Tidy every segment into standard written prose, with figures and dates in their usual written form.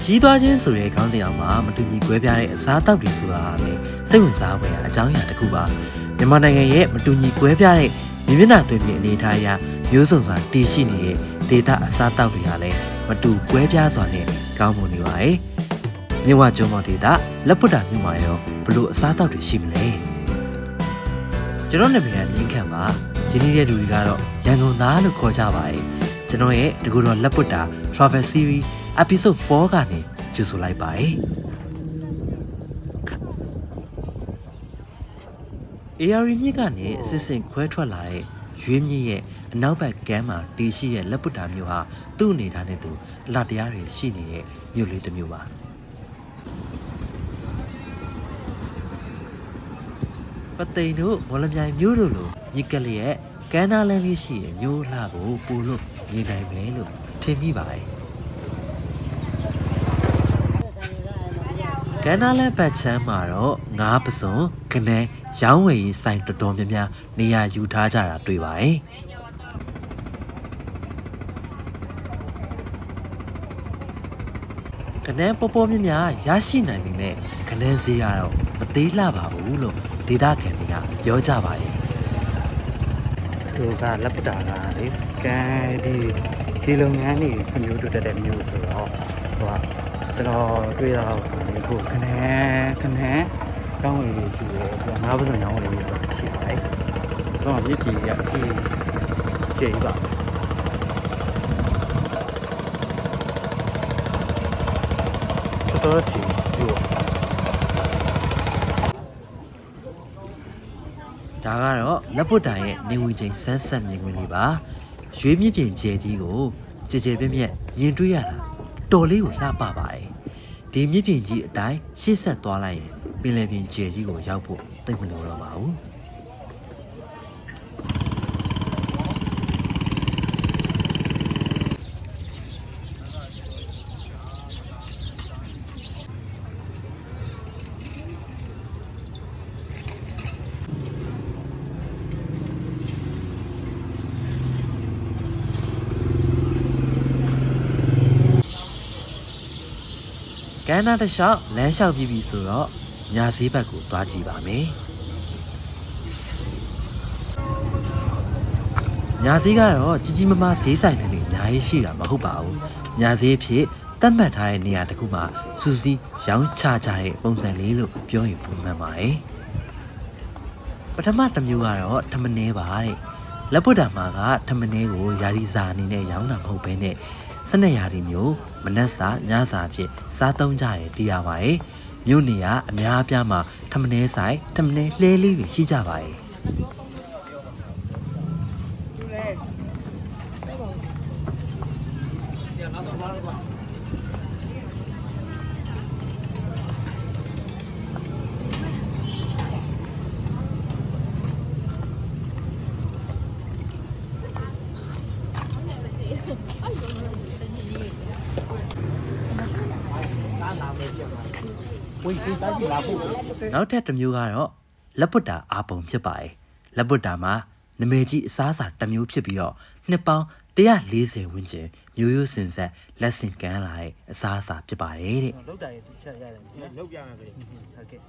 ကြီးသွားခြင်းဆိုတဲ့ခေါင်းစဉ်အောင်မှာမတူညီကွဲပြားတဲ့အစားအသောက်တွေဆိုတာကလည်းစိတ်ဝင်စားဖွယ်အကြောင်းအရာတစ်ခုပါမြန်မာနိုင်ငံရဲ့မတူညီကွဲပြားတဲ့မြေမျက်နှာသွင်းပြင်အနေအထားအရမျိုးစုံစွာတည်ရှိနေတဲ့ဒေသအစားအသောက်တွေကလည်းမတူကွဲပြားစွာနဲ့ကောင်းမွန်နေပါတယ်မြဝကျွန်းပေါ်ဒေသလက်ပွတ်တာမြို့မှာရောဘလို့အစားအသောက်တွေရှိမလဲကျွန်တော်နာမည်ကလင်းခန့်ပါယင်းနေတဲ့လူတွေကတော့ရန်ကုန်သားလို့ခေါ်ကြပါတယ်ကျွန်တော်ရဲ့တကူတော်လက်ပွတ်တာ Travel Series Episode 4ကနေကြိုဆိုလိုက်ပါတယ်AR မြစ်ကနေအစစ်စင်ခွဲထွက်လာတဲ့ရွေးမြစ်ရဲ့အနောက်ဘက်ကမ်းမှာတည်ရှိတဲ့လက်ပွတ်တာမြို့ဟာသူ့အနေထားနဲ့သူအလှတရားတွေရှိနေတဲ့မြို့လေးတစ်မြို့ပါပသိမ်တို့မော်လမြိုင်မြို့တို့လိုမြစ်ကလေးရဲ့ကမ်းနားလမ်းလေးရှိတဲ့မြို့လှကိုပို့လို့မြင်နိုင်မယ်လို့ထင်မိပါတယ်ကမ်းနားလမ်းပတ်ချမ်းမှာတော့ငါးပစုံခနန်းရောင်းဝယ်ရေးဆိုင်တော်တော်များများနေရာယူထားကြတာတွေ့ပါတယ်ခနန်းပေါ်ပေါ်များများရရှိနိုင်ပေမဲ့ခနန်းဈေးကတော့မသေးလှပါဘူးလို့ဒေသခံတွေကပြောကြပါတယ်သူကလက်ပတာကလေကဲဒီခြေလုံငန်းနေခမျိုးတို့တက်တဲ့မျိုးဆိုတော့ဟိုကကျွန်တော်တွေ့ရအောင်ဆိုရင်ခုခနန်းကောင်းဝင်လေးရှိတယ်ပြီးငါးပစုံကောင်းဝင်လေးရှိပါတယ်တော့မြစ်ကြီးကအချိန်ပါတော်ချီပြောဒါကတော့လက်ပွတ်တိုင်ရဲ့နေဝင်ချိန်ဆန်းဆက်မြင်ကွင်းလေးပါရွေးမြင့်ပြင်ကျဲကြီးကိုကြဲပြက်ရင်တွေ့ရတာတော်လေးကိုလှပပါတယ်ဒီမြင့်ပြင်ကြီးအတိုင်းရှေ့ဆက်သွားလိုက်ရင်ပင်လယ်ပြင်ကျဲကြီးကိုရောက်ဖို့သိပ်မလိုတော့ပါဘူးကမ်းနားတစ်လျှောက်လမ်းလျှောက်ပြီးပြီဆိုတော့ညာဈေးဘက်ကိုသွားကြည့်ပါမယ်ညာဈေးကတော့ကြီးမားဈေးဆိုင်တွေအများကြီးရှိတာမဟုတ်ပါဘူးညာဈေးဖြစ်တတ်မှတ်ထားတဲ့နေရာတစ်ခုမှာစူးစီးရောင်းချကြတဲ့ပုံစံလေးလို့ပြောရင်ပုံမှန်ပါတယ်ပထမတစ်မျိုးကတော့ထမင်းပါတဲ့လက်ပွတ်တာမှာကထမင်းကိုယာရီစာအနေနဲ့ရောင်းတာမဟုတ်ဘဲနဲ့12ရာသီမျိုးမနက်စာညစာဖြစ်စားသုံးကြတယ်သိရပါတယ်မြို့နေရအများအပြားမှာထမင်းဆိုင်ထမင်းလှဲလေးတွေရှိကြပါတယ်နောက်ထပ်တစ်မျိုးကတော့လက်ပွတ်တာအာပုံဖြစ်ပါတယ်လက်ပွတ်တာမှာနမဲကြီးအစားအစာတစ်မျိုးဖြစ်ပြီးတော့နှစ်ပေါင်း140ဝန်းကျင်မျိုးရိုးစင်ဆက်လက်ဆင့်ကမ်းလာတဲ့အစားအစာဖြစ်ပါတယ်တဲ့လောက်တာရဲ့တစ်ချက်ရတယ်လောက်ပြမယ်ခင်ဗျဟုတ်ကဲ့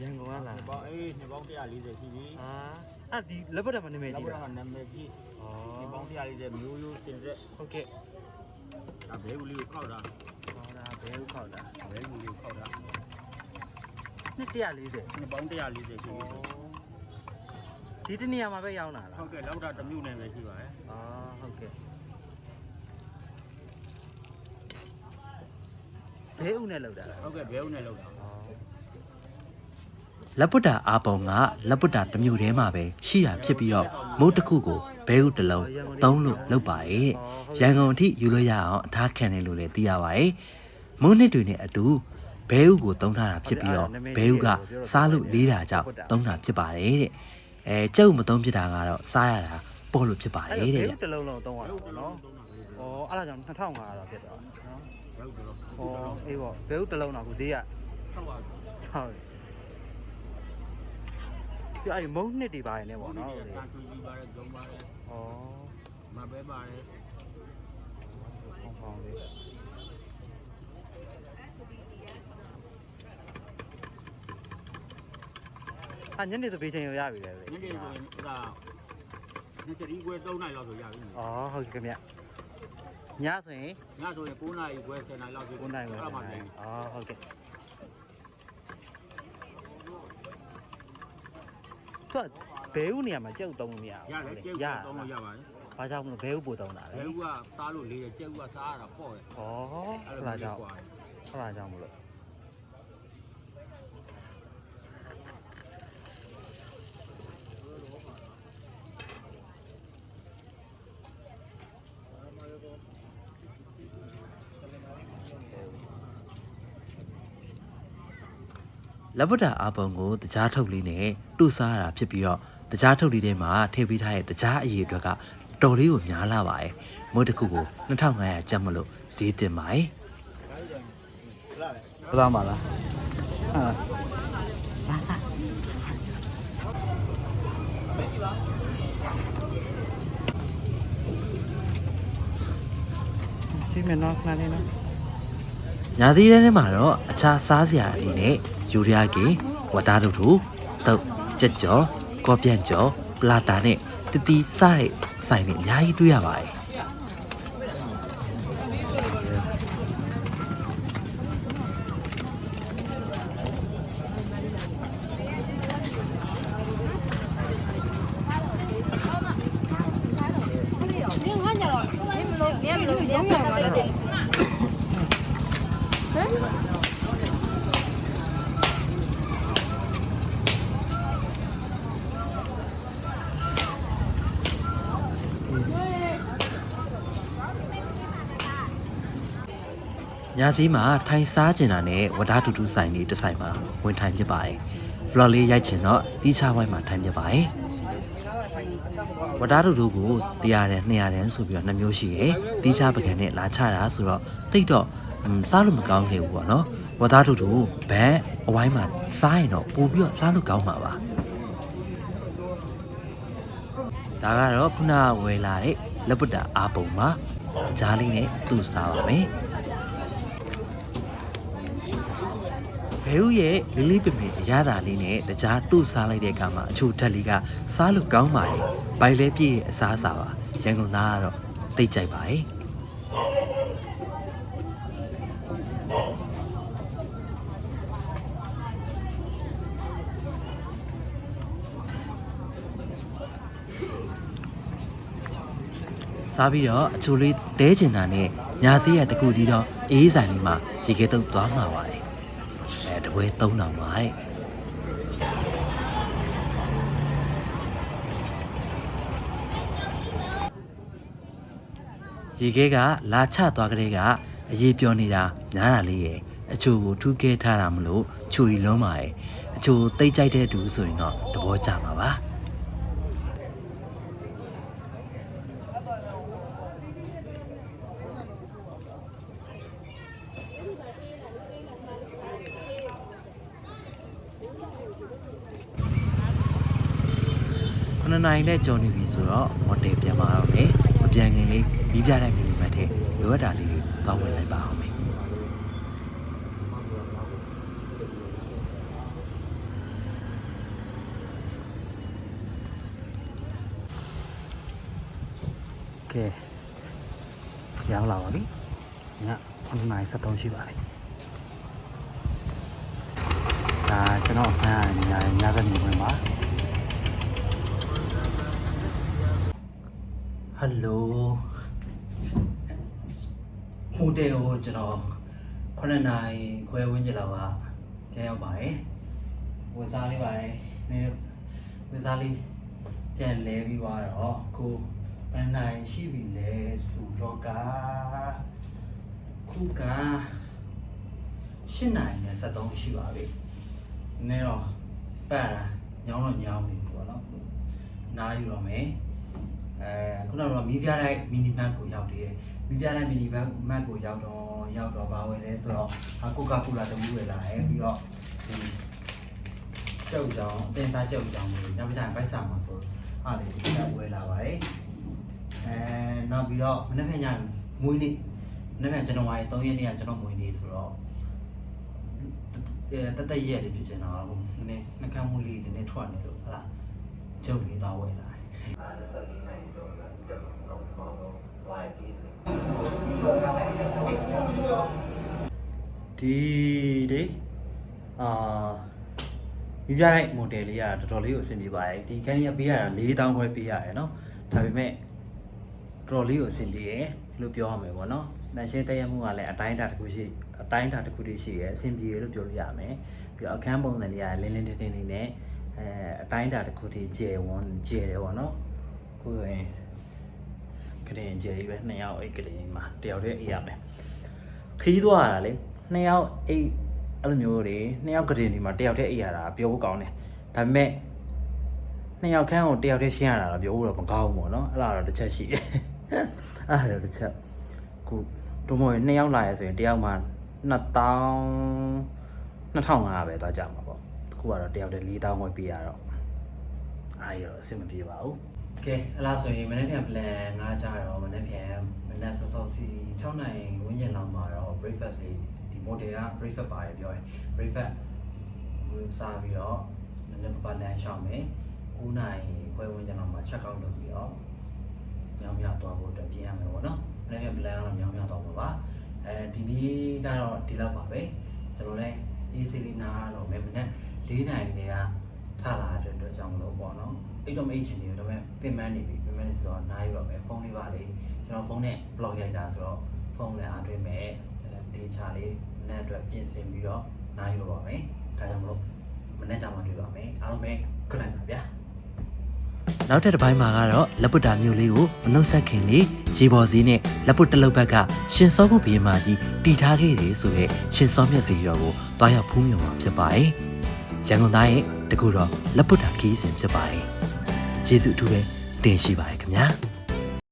ရန်ကုန်ကလာပေါ့အေးနှစ်ပေါင်း140ရှိပြီအဲ့ဒီလက်ပွတ်တာမှာနမဲကြီးလက်ပွတ်တာမှာနမဲကြီးနှစ်ပေါင်း140မျိုးရိုးစင်ဆက်ဟုတ်ကဲ့ဒါဘဲဦးလေးကိုခောက်တာဘဲဦးခောက်တာဘဲဦးလေးကိုခောက်တာနှစ်140နှစ်ပေါင်း140ရှိပြီဒီတနေရာမှာပဲရောင်းတာလားဟုတ်ကဲ့လောက်တာတစ်မျိုးနဲ့ပဲရှိပါတယ်ဟုတ်ကဲ့ဘဲဦးနဲ့လောက်တာလားဟုတ်ကဲ့ဘဲဦးနဲ့လောက်တာလက်ပွတ်တာအာပုံကလက်ပွတ်တာတစ်မျိုးတည်းမှာပဲရှိတာဖြစ်ပြီးတော့မုတ်တစ်ခုကိုဘဲဦးတစ်လုံးသုံးလို့လုပ်ပါရဲ့ရန်ကုန်အထိယူလို့ရအောင်အထားခံတယ်လို့လည်းသိရပါတယ်မုတ်နှစ်တွေနဲ့အတူဘဲဥကိုသုံးထားတာဖြစ်ပြီးတော့ဘဲဥကစားလို့လေးတာကြောင့်သုံးတာဖြစ်ပါတယ်တဲ့ကျုပ်မသုံးဖြစ်တာကတော့စားရတာပေါ့လို့ဖြစ်ပါတယ်တဲ့ဘဲဥတစ်လုံးလုံးသုံးရတာပေါ့နော်အဲ့ဒါကြောင့်2500ဖြစ်သွားနော်အေးပေါ့ဘဲဥတစ်လုံးတော့ခုဈေးကဟုတ်ပြအဲ့မုံနှစ်တွေပါတယ်ねပေါ့နော်တာချူကြီးပါတယ်ဂျုံပါတယ်မပဲပါတယ်ဟောင်းလေး ညနေဆိုဘေးချိန်ရပြီလေ ညနေဆိုရင်ဒါနေ့တရီခွဲ3နိုင်လောက်ဆိုရပြီ ဩဟုတ်ကဲ့ခင်ဗျညဆိုရင် ညဆိုရင်9နိုင်ခွဲ10နိုင်လောက်ဆို 9နိုင်ပဲ အဲ့မှာပြန် ဩဟုတ်ကဲ့သူကဘဲဥနေရာမှာကြက်ဥတုံးလို့မရဘူး ရတယ်ကျဲဥတော့လို့ရပါတယ် ဘာကြောင့်မလို့ဘဲဥပို့တုံးတာလဲ ဘဲဥကစားလို့လေးတယ်ကျဲဥကစားရတာပေါ့တယ် ဩဟုတ်လားကြောင့်မလို့လက်ဗဒအာပုံကိုတကြားထုတ်လေးနဲ့တုစားရတာဖြစ်ပြီးတော့တကြားထုတ်လေးထဲမှာထည့်ပေးထားတဲ့တကြားအရေးအတွက်ကတော်လေးကိုများလာပါတယ်မုတ်တစ်ခုကို2500ကျပ်မလို့ဈေးတင်ပါတယ်ဘယ်သားမလားဒီမနော်ခဏလေးနော်ညာသီးထဲမှာတော့အခြားစားစရာအနေနဲ့ယူရီးယားကေဝတာတို့တို့တုတ်ကြက်ကြော်ကော့ပြန်ကြော်ပလာတာနဲ့တတိစားတဲ့ဆိုင်တွေအများကြီးတွေ့ရပါတယ်ညာစီမှာထိုင်စားကျင်တာနဲ့ဝဒါတူတူဆိုင်လေးတစ်ဆိုင်မှာဝင်ထိုင်ဖြစ်ပါတယ်။ဖလော်လေးရိုက်ချင်တော့တီးချဝိုင်းမှာထိုင်ဖြစ်ပါတယ်။ဝဒါတူတူကို100တန်း200တန်းဆိုပြီးတော့2မျိုးရှိရယ်။တီးချပကံနဲ့လာချတာဆိုတော့တိတ်တော့စားလို့မကောင်းခဲ့ဘူးပေါ့နော်။ဝဒါတူတူဘန်းအဝိုင်းမှာစားရင်တော့ပို့ပြီးတော့စားလို့ကောင်းမှာပါ။ဒါကတော့ခုနဝယ်လာတဲ့လက်ပုတ်တာအာပုံမှာကြားလေးနဲ့သူ့စားပါမယ်။ဘဲဥရဲ့လေးလေးပင်ပင်အရသာလေးနဲ့တကြားတို့စားလိုက်တဲ့အခါမှာအချို့ဓာတ်လေးကစားလို့ကောင်းပါတယ်။ဘိုင်လဲပြည့်ရဲ့အစားအစာပါ။ရန်ကုန်သားကတော့သိကြိုက်ပါတယ်။စားပြီးတော့အချိုလေးတဲကျင်တာနဲ့ညာစည်းရတကူတီးတော့အေးဆိုင်လေးမှာရေခဲတုပ်သွားမှာပါတယ်။တပွဲ3000ပါတဲ့ရေခဲကလာချသွားကြတဲ့ကအရေးပြောနေတာညားတာလေးရဲ့အချိုကိုထူးခဲထားတာမလို့ချူရီလုံးပါရဲ့အချိုတိတ်ကြိုက်တဲ့တူဆိုရင်တော့တဘောကြမှာပါ9နိုင်နဲ့ကြော်နေပြီဆိုတော့ဟိုတယ်ပြန်มาတော့မယ်မပြန်ခင်လေးပြီးပြတဲ့မီနီမတ်ထဲလိုအပ်တာလေးတွေတောင်းဝင်လိုက်ပါအောင်မယ်ကဲရောက်လာပါပြီည9နိုင်73ရှိပါပြီဒါကျွန်တော်ညဘက်နေဝင်ပါဟယ်လိုဟိုတယ်ကိုကျွန်တော်9နိုင်ခွဲဝန်းကျင်လောက်ကပြန်ရောက်ပါတယ်ဝယ်စားလေးပါတယ်နည်းဝယ်စားလေးပြန်လဲပြီးသွားတော့ကိုဘယ်နိုင်ရှိပြီလဲဆိုတော့ကခုက8နိုင်နဲ့73ရှိပါပြီနည်းတော့ပတ်တာညောင်းတော့ညောင်းပြီပေါ့နော်နားယူတော့မယ်ခုနကတော့မီးပြတိုင်းမီနီမတ်ကိုရောက်တယ်မီးပြတိုင်းမီနီမတ်ကိုရောက်တော့ပါဝင်လဲဆိုတော့ကိုကာကိုလာတမှုဝယ်လာတယ်ပြီးတော့ဒီကြောက်ကြောင်အတင်စားကြောက်ကြောင်ကိုညပကြိုင်ဗိုက်ဆာမှာဆိုအားလေးဒီကဝယ်လာပါတယ်နောက်ပြီးတော့မနေ့ကညမွေးနေ့မနေ့ကဇန်နဝါရီ3ရက်နေ့ကကျွန်တော်မွေးနေ့ဆိုတော့ တက်တက်ရက်လေးဖြစ်ချင်တော့နည်းနည်းနှကမ်းမှုလေးနည်းနည်းထွက်နေလို့ဟလားကျုပ်လေးသွားဝယ်လာတယ်ဒီလေယူရတဲ့ model လေးကတော်တော်လေးကိုအဆင်ပြေပါတယ်ဒီခန်းကြီးကပေးရတာ4000ခွဲပေးရတယ်နော်ဒါပေမဲ့တော်တော်လေးကိုအဆင်ပြေတယ်လို့ပြောရမယ်ပေါ့နော်တန်ရှင်းတက်ရမှုကလည်းအတိုင်းအတာတစ်ခုရှိအတိုင်းအတာတစ်ခုတည်းရှိရယ်အဆင်ပြေလို့ပြောလို့ရမယ်ပြီးတော့အခန်းပုံစံတွေကလင်းလင်းတင်းတင်းလေးနဲ့အတိုင်းအတာတစ်ခုတည်းကျယ်တယ်ပေါ့နော်ခုဆိုရင်ကလေးကျယ်ကြီးပဲ2ယောက်အိတ်ကလေးမှာတယောက်တည်းအိတ်ရမယ်ခီးသွားတာလေ2ယောက်အိတ်အဲ့လိုမျိုးတွေ2ယောက်ကလေးဒီမှာတယောက်တည်းအိတ်ရတာပြောဖို့ကောင်းတယ်ဒါပေမဲ့2ယောက်ခန်းကိုတယောက်တည်းရှင်းရတာတော့ပြောဖို့တော့မကောင်းဘူးပေါ့နော်အဲ့ဒါတော့တစ်ချက်ရှိတယ်အဲ့ဒါတစ်ချက်ခုတို့မို့2ယောက်လာရဲဆိုရင်တယောက်မှ2500ပဲသွားကြမှာပေါ့ခုကတော့တယောက်တည်း4000ခွဲပေးရတော့အားရတော့အဆင်မပြေပါဘူးကဲအဲ့လားဆိုရင်မနေ့ပြန် plan ငါကြတော့မနေ့ပြန်မနေ့စောစောစီ6နိုင်ဝန်းကျင်လောက်မှာတော့ breakfast လေးဒီ model က breakfast ပါတယ်ပြောရင် breakfast စားပြီးတော့နည်းနည်းပပလမ်းရှောင်းမယ်9နိုင်ခွဲဝန်းကျင်လောက်မှာ check out လုပ်ပြီးတော့ညောင်မြောက်သွားဖို့အတွက်ပြင်ရမယ်ပေါ့နော်မနေ့ပြန် plan ကတော့ညောင်မြောက်သွားမှာပါဒီနေ့ကတော့ဒီလောက်ပါပဲကျွန်တော်လည်း easy လေးနားတော့မယ်မနေ့4နိုင်တွေကထလာတဲ့အတွက်ကြောင့်မလို့ပေါ့နော်အိတ်တော့မအိတ်ချင်နေတော့မဲ့ပြင်ပန်းနေပြီပြင်ပန်းနေဆိုတော့နားရတော့မယ်ဖုန်းလေးပါလေကျွန်တော်ဖုန်းနဲ့ blog ရိုက်တာဆိုတော့ဖုန်းလည်းအားသွင်းမယ်ဒီချာလေးမနေ့အတွက်ပြင်ဆင်ပြီးတော့နားရတော့ပါမယ်ဒါကြောင့်မလို့မနေ့ကျမှတွေ့ပါမယ်အားလုံးပဲ good night ပါဗျာနောက်တစ်ပိုင်းမှာကတော့လက်ပုတ်တာမျိုးလေးကိုမနှုတ်ဆက်ခင်လေးရေပေါ်စည်းနဲ့လက်ပုတ်တစ်လုံးဘက်ကရှင်စောဖို့ဘီရင်မကြီးတီထားခဲ့တယ်ဆိုရဲရှင်စောမြတ်စီရောကိုတွားရောက်ဖူးမြုံမှာဖြစ်ပါတယ်ရန်ကုန်သားရဲ့တကူတော့လက်ပုတ်တာခီးစဉ်ဖြစ်ပါတယ်ကျေးဇူးအထူးပဲတင်ရှိပါတယ်ခင်ဗျာ